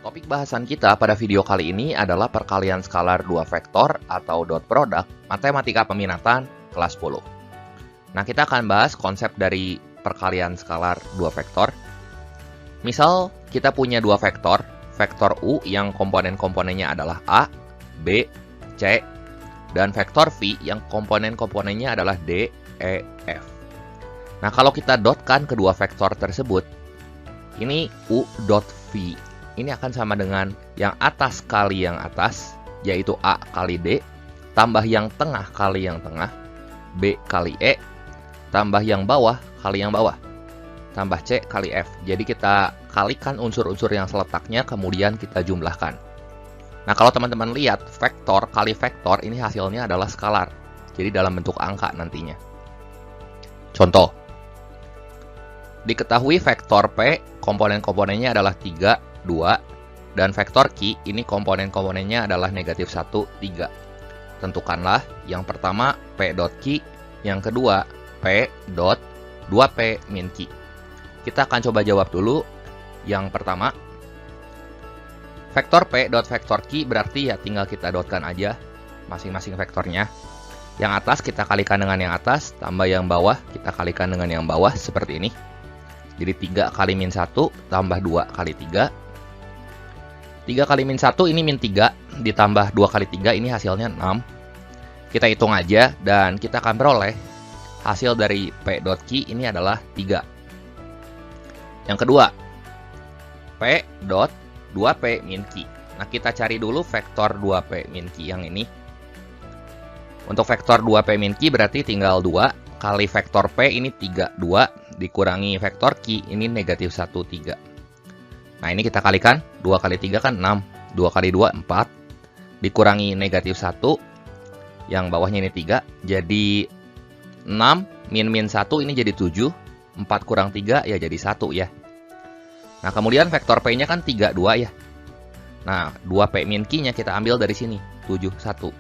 Topik bahasan kita pada video kali ini adalah perkalian skalar 2 vektor atau dot product matematika peminatan kelas 10. Nah, kita akan bahas konsep dari perkalian skalar 2 vektor. Misal, kita punya 2 vektor, vektor U yang komponen-komponennya adalah A, B, C, dan vektor V yang komponen-komponennya adalah D, E, F. Nah, kalau kita dotkan kedua vektor tersebut, ini U dot V. Ini akan sama dengan yang atas kali yang atas, yaitu A kali D, tambah yang tengah kali yang tengah, B kali E, tambah yang bawah kali yang bawah, tambah C kali F. Jadi kita kalikan unsur-unsur yang seletaknya, kemudian kita jumlahkan. Nah, kalau teman-teman lihat, vektor kali vektor ini hasilnya adalah skalar. Jadi dalam bentuk angka nantinya. Contoh. Diketahui vektor P, komponen-komponennya adalah 3, 2, dan vektor Q, ini komponen-komponennya adalah negatif 1, 3. Tentukanlah yang pertama P dot Q, yang kedua P dot 2P min Q. Kita akan coba jawab dulu. Yang pertama, vektor P dot vektor Q berarti ya tinggal kita dotkan aja masing-masing vektornya. Yang atas kita kalikan dengan yang atas, tambah yang bawah kita kalikan dengan yang bawah, seperti ini. Jadi 3 kali min 1 tambah 2 kali 3. 3 kali min 1 ini min 3, ditambah 2 kali 3 ini hasilnya 6. Kita hitung aja dan kita akan peroleh hasil dari P dot Q ini adalah 3. Yang kedua, P dot 2P min Q. Nah, kita cari dulu vektor 2P min Q yang ini. Untuk vektor 2P min Q berarti tinggal 2 kali vektor P ini 3, 2 dikurangi vektor Q ini negatif 1, 3. Nah, ini kita kalikan, 2 kali 3 kan 6, 2 kali 2, 4, dikurangi negatif 1, yang bawahnya ini 3, jadi 6, min 1 ini jadi 7, 4 kurang 3 ya jadi 1 ya. Nah, kemudian vektor P-nya kan 3, 2 ya. Nah, 2P min Q-nya kita ambil dari sini, 7, 1.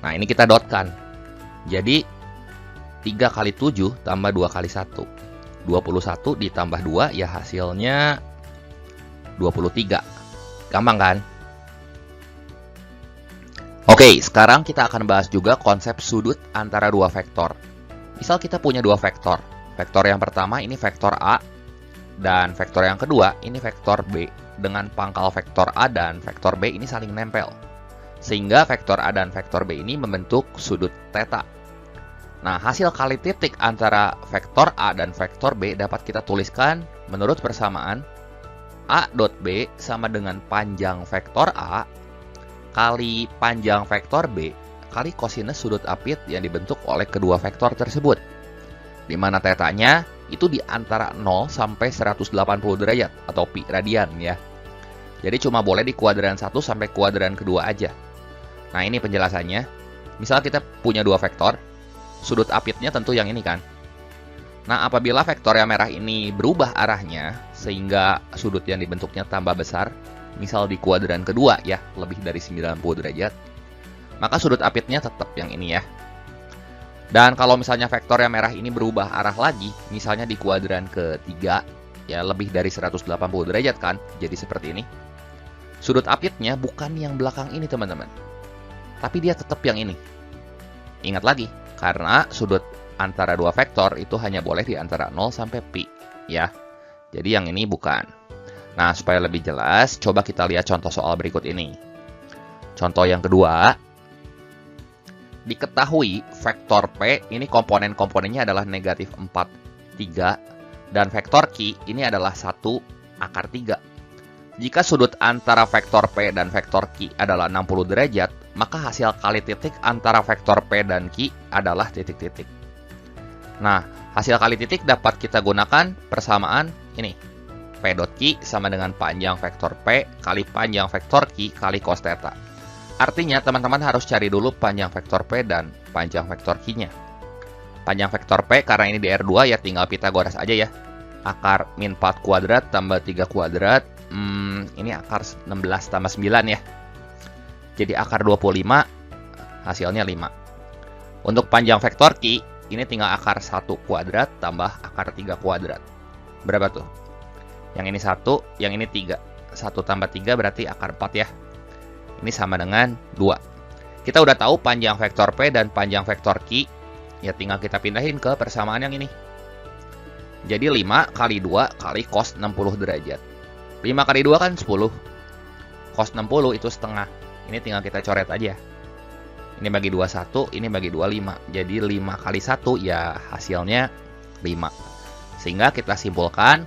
Nah, ini kita dotkan. Jadi, 3 kali 7 tambah 2 kali 1. 21 ditambah 2 ya hasilnya 23. Gampang kan? Oke, sekarang kita akan bahas juga konsep sudut antara dua vektor. Misal kita punya dua vektor. Vektor yang pertama ini vektor A, dan vektor yang kedua ini vektor B. Dengan pangkal vektor A dan vektor B ini saling nempel. Sehingga vektor A dan vektor B ini membentuk sudut theta. Nah, hasil kali titik antara vektor A dan vektor B dapat kita tuliskan menurut persamaan A dot B sama dengan panjang vektor A kali panjang vektor B kali kosinus sudut apit yang dibentuk oleh kedua vektor tersebut. Di mana tetanya itu di antara 0 sampai 180 derajat atau pi radian ya. Jadi cuma boleh di kuadran 1 sampai kuadran kedua aja. Nah, ini penjelasannya. Misal kita punya dua vektor, sudut apitnya tentu yang ini kan. Nah, apabila vektor yang merah ini berubah arahnya sehingga sudut yang dibentuknya tambah besar, misal di kuadran kedua ya, lebih dari 90 derajat, maka sudut apitnya tetap yang ini ya. Dan kalau misalnya vektor yang merah ini berubah arah lagi, misalnya di kuadran ketiga, ya lebih dari 180 derajat kan, jadi seperti ini. Sudut apitnya bukan yang belakang ini teman-teman, tapi dia tetap yang ini. Ingat lagi, karena sudut antara dua vektor itu hanya boleh di antara 0 sampai pi, ya. Jadi yang ini bukan. Nah, supaya lebih jelas, coba kita lihat contoh soal berikut ini. Contoh yang kedua, diketahui vektor P ini komponen-komponennya adalah negatif 4, 3, dan vektor Q ini adalah 1 akar 3. Jika sudut antara vektor P dan vektor Q adalah 60 derajat, maka hasil kali titik antara vektor P dan Q adalah titik-titik. Nah, hasil kali titik dapat kita gunakan persamaan ini. P dot Q sama dengan panjang vektor P kali panjang vektor Q kali cos theta. Artinya, teman-teman harus cari dulu panjang vektor P dan panjang vektor Q-nya. Panjang vektor P karena ini di R2 ya tinggal Pitagoras aja ya. Akar min 4 kuadrat tambah 3 kuadrat, ini akar 16 tambah 9 ya. Jadi akar 25, hasilnya 5. Untuk panjang vektor Q, ini tinggal akar 1 kuadrat tambah akar 3 kuadrat. Berapa tuh? Yang ini 1, yang ini 3. 1 tambah 3 berarti akar 4 ya. Ini sama dengan 2. Kita udah tahu panjang vektor P dan panjang vektor Q. Ya tinggal kita pindahin ke persamaan yang ini. Jadi 5 kali 2 kali cos 60 derajat. 5 kali 2 kan 10. Cos 60 itu setengah. Ini tinggal kita coret aja. Ini bagi 2 1, ini bagi 2 5. Jadi 5 kali 1 ya hasilnya 5. Sehingga kita simpulkan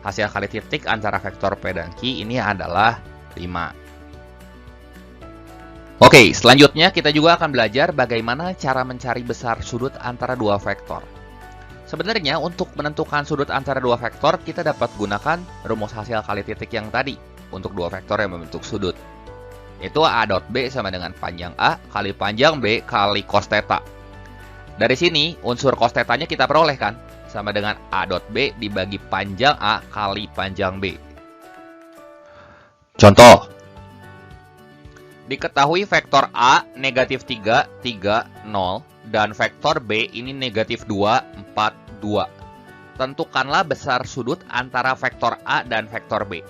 hasil kali titik antara vektor P dan Q ini adalah 5. Oke, selanjutnya kita juga akan belajar bagaimana cara mencari besar sudut antara dua vektor. Sebenarnya untuk menentukan sudut antara dua vektor, kita dapat gunakan rumus hasil kali titik yang tadi untuk dua vektor yang membentuk sudut. Itu A dot B sama dengan panjang A kali panjang B kali cos theta. Dari sini, unsur cos theta-nya kita peroleh kan? Sama dengan A dot B dibagi panjang A kali panjang B. Contoh. Diketahui vektor A negatif 3, 3, 0. Dan vektor B ini negatif 2, 4, 2. Tentukanlah besar sudut antara vektor A dan vektor B.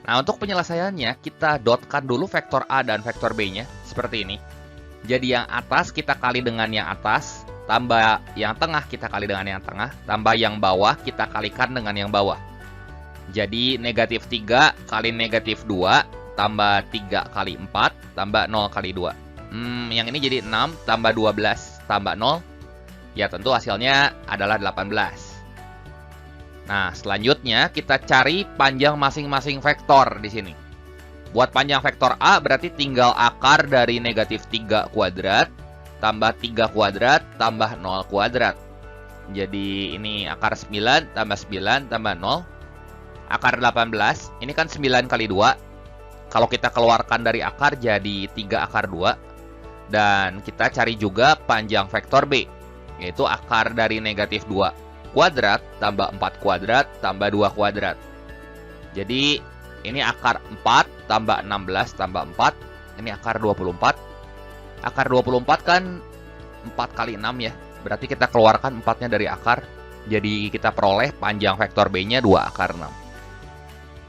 Nah, untuk penyelesaiannya, kita dotkan dulu vektor A dan vektor B-nya, seperti ini. Jadi yang atas kita kali dengan yang atas, tambah yang tengah kita kali dengan yang tengah, tambah yang bawah kita kalikan dengan yang bawah. Jadi negatif 3 kali negatif 2, tambah 3 kali 4, tambah 0 kali 2. Yang ini jadi 6, tambah 12, tambah 0. Ya tentu hasilnya adalah 18. Nah, selanjutnya kita cari panjang masing-masing vektor di sini. Buat panjang vektor A berarti tinggal akar dari negatif 3 kuadrat, tambah 3 kuadrat, tambah 0 kuadrat. Jadi ini akar 9, tambah 9, tambah 0. Akar 18, ini kan 9 kali 2. Kalau kita keluarkan dari akar jadi 3 akar 2. Dan kita cari juga panjang vektor B, yaitu akar dari negatif 2 kuadrat, tambah 4 kuadrat, tambah 2 kuadrat. Jadi ini akar 4, tambah 16, tambah 4. Ini akar 24. Akar 24 kan 4 kali 6 ya. Berarti kita keluarkan 4-nya dari akar. Jadi kita peroleh panjang vektor B-nya 2 akar 6.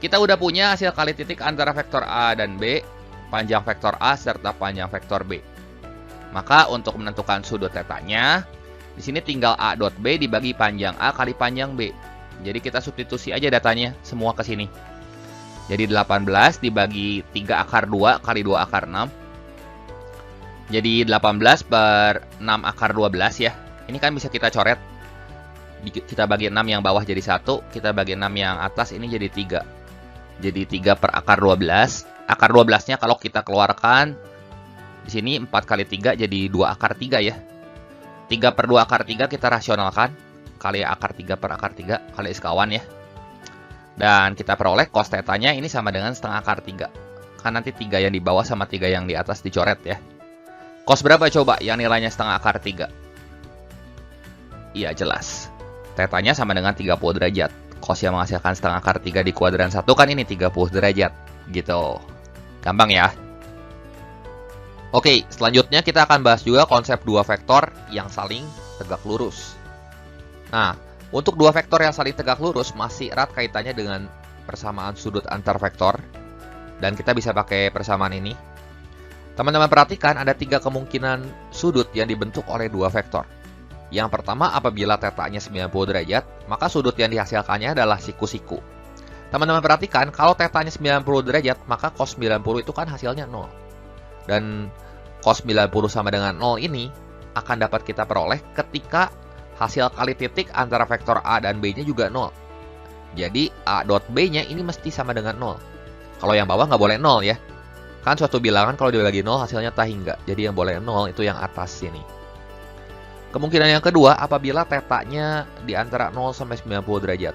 Kita udah punya hasil kali titik antara vektor A dan B, panjang vektor A serta panjang vektor B. Maka untuk menentukan sudut tetanya, di sini tinggal A dot B dibagi panjang A kali panjang B. Jadi kita substitusi aja datanya semua ke sini. Jadi 18 dibagi 3 akar 2 kali 2 akar 6. Jadi 18 per 6 akar 12 ya. Ini kan bisa kita coret. Kita bagi 6 yang bawah jadi 1, kita bagi 6 yang atas ini jadi 3. Jadi 3 per akar 12. Akar 12-nya kalau kita keluarkan di sini 4 kali 3 jadi 2 akar 3 ya. 3 per 2 akar 3 kita rasionalkan. Kali akar 3 per akar 3 kali sekawan ya. Dan kita peroleh cos theta-nya ini sama dengan setengah akar 3. Kan nanti 3 yang di bawah sama 3 yang di atas dicoret ya. Cos berapa coba yang nilainya setengah akar 3? Iya jelas. Theta-nya sama dengan 30 derajat. Cos yang menghasilkan setengah akar 3 di kuadran 1 kan ini 30 derajat. Gitu. Gampang ya. Oke, selanjutnya kita akan bahas juga konsep dua vektor yang saling tegak lurus. Nah, untuk dua vektor yang saling tegak lurus masih erat kaitannya dengan persamaan sudut antar vektor. Dan kita bisa pakai persamaan ini. Teman-teman perhatikan ada 3 kemungkinan sudut yang dibentuk oleh dua vektor. Yang pertama, apabila θ-nya 90 derajat, maka sudut yang dihasilkannya adalah siku-siku. Teman-teman perhatikan, kalau θ-nya 90 derajat, maka cos 90 itu kan hasilnya 0. Dan cos 90 sama dengan 0 ini akan dapat kita peroleh ketika hasil kali titik antara vektor A dan B-nya juga 0. Jadi A dot B-nya ini mesti sama dengan 0. Kalau yang bawah nggak boleh 0 ya. Kan suatu bilangan kalau dibagi 0 hasilnya tahingga. Jadi yang boleh 0 itu yang atas sini. Kemungkinan yang kedua, apabila θ-nya di antara 0 sampai 90 derajat,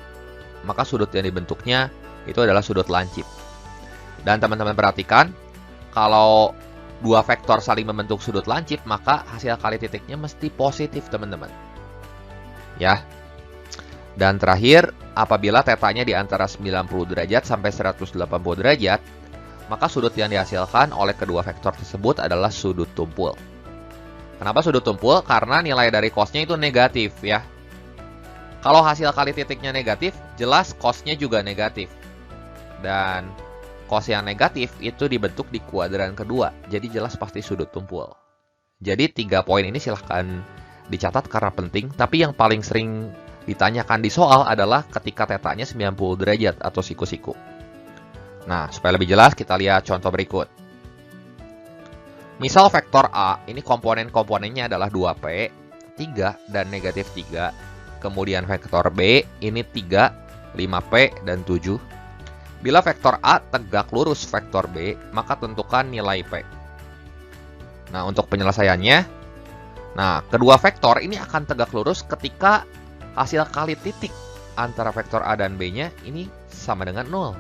maka sudut yang dibentuknya itu adalah sudut lancip. Dan teman-teman perhatikan, kalau dua vektor saling membentuk sudut lancip, maka hasil kali titiknya mesti positif, teman-teman. Ya. Dan terakhir, apabila θ-nya di antara 90 derajat sampai 180 derajat, maka sudut yang dihasilkan oleh kedua vektor tersebut adalah sudut tumpul. Kenapa sudut tumpul? Karena nilai dari cosnya itu negatif ya. Kalau hasil kali titiknya negatif, jelas cosnya juga negatif. Dan Cos yang negatif itu dibentuk di kuadran kedua, jadi jelas pasti sudut tumpul. Jadi 3 poin ini silahkan dicatat karena penting, tapi yang paling sering ditanyakan di soal adalah ketika tetanya 90 derajat atau siku-siku. Nah, supaya lebih jelas kita lihat contoh berikut. Misal vektor A, ini komponen-komponennya adalah 2P, 3, dan negatif 3. Kemudian vektor B, ini 3, 5P, dan 7. Bila vektor A tegak lurus vektor B, maka tentukan nilai P. Nah, untuk penyelesaiannya, kedua vektor ini akan tegak lurus ketika hasil kali titik antara vektor A dan B-nya ini sama dengan 0.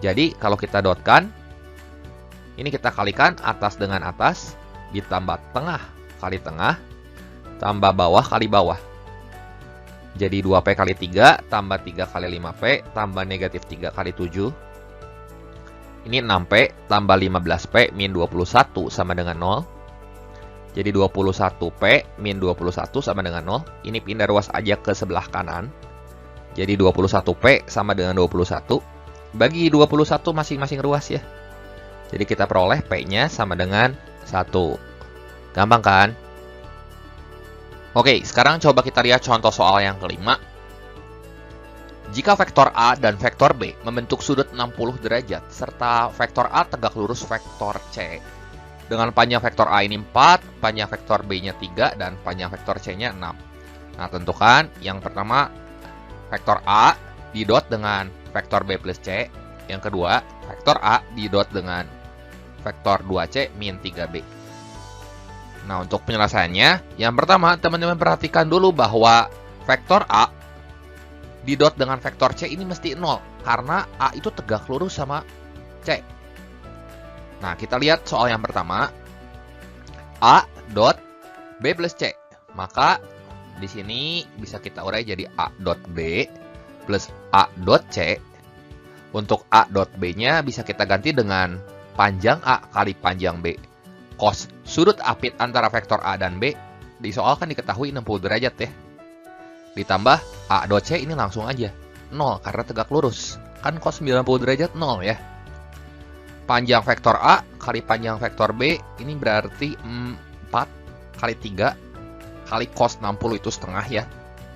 Jadi, kalau kita dotkan, ini kita kalikan atas dengan atas, ditambah tengah kali tengah, tambah bawah kali bawah. Jadi 2P kali 3, tambah 3 kali 5P, tambah negatif 3 kali 7. Ini 6P, tambah 15P, min 21 sama dengan 0. Jadi 21P, min 21 sama dengan 0. Ini pindah ruas aja ke sebelah kanan. Jadi 21P sama dengan 21. Bagi 21 masing-masing ruas ya. Jadi kita peroleh P-nya sama dengan 1. Gampang kan? Oke, sekarang coba kita lihat contoh soal yang kelima. Jika vektor A dan vektor B membentuk sudut 60 derajat, serta vektor A tegak lurus vektor C, dengan panjang vektor A ini 4, panjang vektor B-nya 3, dan panjang vektor C-nya 6. Nah, tentukan yang pertama, vektor A didot dengan vektor B plus C. Yang kedua, vektor A didot dengan vektor 2C min 3B. Nah, untuk penyelesaiannya, yang pertama, teman-teman perhatikan dulu bahwa vektor A didot dengan vektor C ini mesti 0, karena A itu tegak lurus sama C. Nah, kita lihat soal yang pertama. A dot B plus C. Maka, di sini bisa kita urai jadi A dot B plus A dot C. Untuk A dot B-nya bisa kita ganti dengan panjang A kali panjang B. Cos sudut apit antara vektor A dan B di soal kan diketahui 60 derajat ya. Ditambah A dot C ini langsung aja 0 karena tegak lurus. Kan cos 90 derajat 0 ya. Panjang vektor A kali panjang vektor B ini berarti 4 kali 3 kali cos 60 itu setengah ya.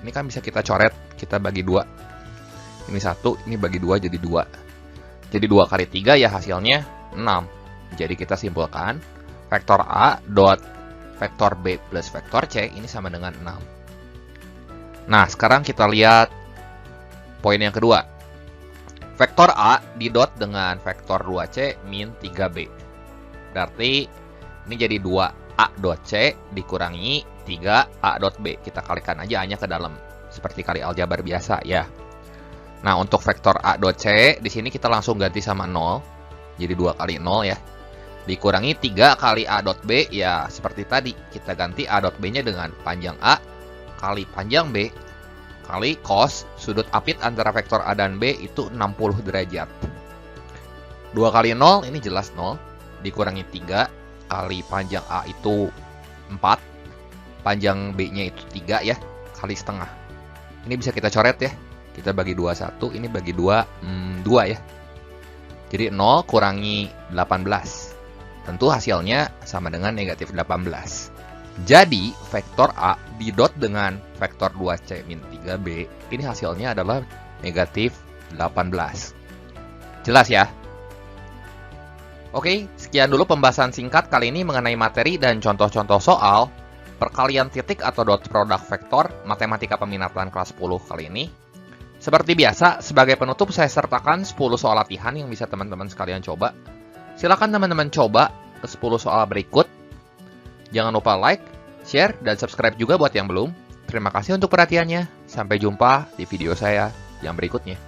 Ini kan bisa kita coret, kita bagi 2. Ini 1, ini bagi 2 jadi 2. Jadi 2 kali 3 ya hasilnya 6. Jadi kita simpulkan vektor A dot vektor B plus vektor C ini sama dengan 6. Nah, sekarang kita lihat poin yang kedua. Vektor A didot dengan vektor 2C min 3B. Berarti ini jadi 2A dot C dikurangi 3A dot B. Kita kalikan aja A-nya ke dalam. Seperti kali aljabar biasa ya. Nah, untuk vektor A dot C, di sini kita langsung ganti sama 0. Jadi 2 kali 0 ya. Dikurangi 3 kali A dot B, ya seperti tadi. Kita ganti A dot B-nya dengan panjang A kali panjang B kali cos sudut apit antara vektor A dan B itu 60 derajat. 2 kali 0, ini jelas 0. Dikurangi 3 kali panjang A itu 4. Panjang B-nya itu 3 ya, kali setengah. Ini bisa kita coret ya. Kita bagi 2, 1. Ini bagi 2, 2 ya. Jadi 0 kurangi 18. Tentu hasilnya sama dengan negatif 18. Jadi, vektor A didot dengan vektor 2C min 3B, ini hasilnya adalah negatif 18. Jelas ya? Oke, sekian dulu pembahasan singkat kali ini mengenai materi dan contoh-contoh soal perkalian titik atau dot product vektor matematika peminatan kelas 10 kali ini. Seperti biasa, sebagai penutup saya sertakan 10 soal latihan yang bisa teman-teman sekalian coba. Silakan teman-teman coba ke 10 soal berikut. Jangan lupa like, share, dan subscribe juga buat yang belum. Terima kasih untuk perhatiannya. Sampai jumpa di video saya yang berikutnya.